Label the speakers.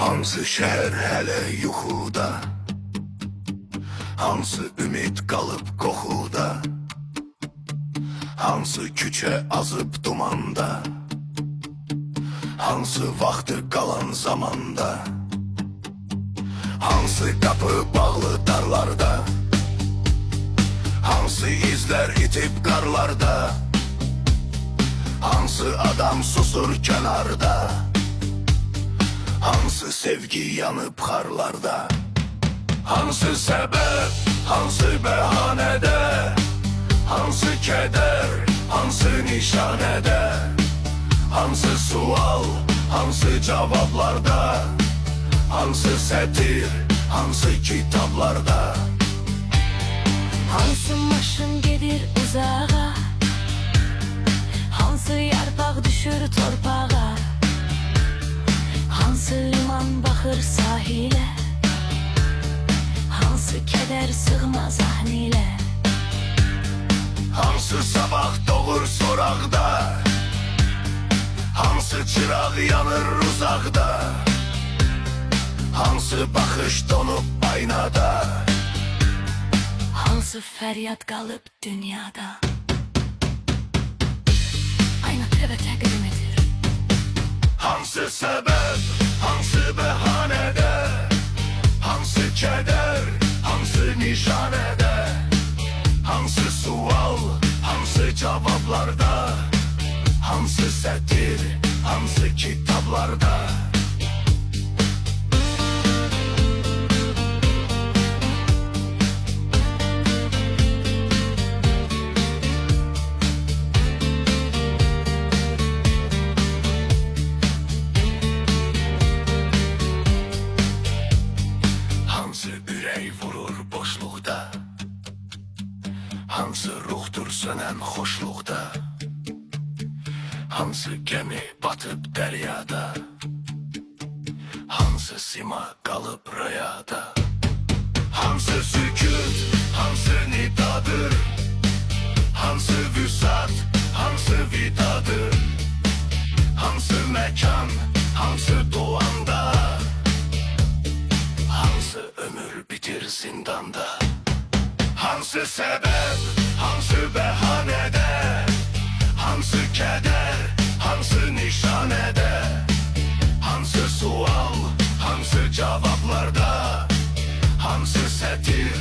Speaker 1: Hansı şəhər hələ yuxuda, hansı ümid qalıb qoxuda, hansı küçə azıb dumanda, hansı vaxtı qalan zamanda, hansı qapı bağlı darlarda, hansı izlər itib qarlarda, hansı adam susur kənarda, hansı sevgi yanıb xarlarda, hansı səbəb, hansı bəhanədə, hansı kədər, hansı nişanədə, hansı sual, hansı cavablarda, hansı sətir, hansı kitablarda,
Speaker 2: hansı maşın gedir uzağa, hansı yarpaq düşür torpağa, hansı liman baxır sahilə, hansı kədər sığmaz ahnilə,
Speaker 1: hansı sabah doğur soraqda, hansı çıraq yanır uzaqda, hansı baxış donub aynada,
Speaker 2: hansı fəryad qalıb dünyada. Ayna tərəvə təqdim edir.
Speaker 1: hansı səbəb, hansı bəhanədə, hansı kədər, hansı nişanədə, hansı sual, hansı cavablarda, hansı sətir, hansı kitablarda, hansı ürək vurur boşluqda, hansı ruhdur sönən xoşluqda, hansı gəmi batıb dəryada, hansı sima qalıb rayada, hansı sükut, hansı nidadır, hansı vüsat, hansı vidadır, hansı məkan, hansı doğanda, hansı ömür bitir zindanda, hansı səbəb, hansı bəhanədə, hansı kədər, hansı nişanədə, hansı sual, hansı cavablarda, hansı sətir,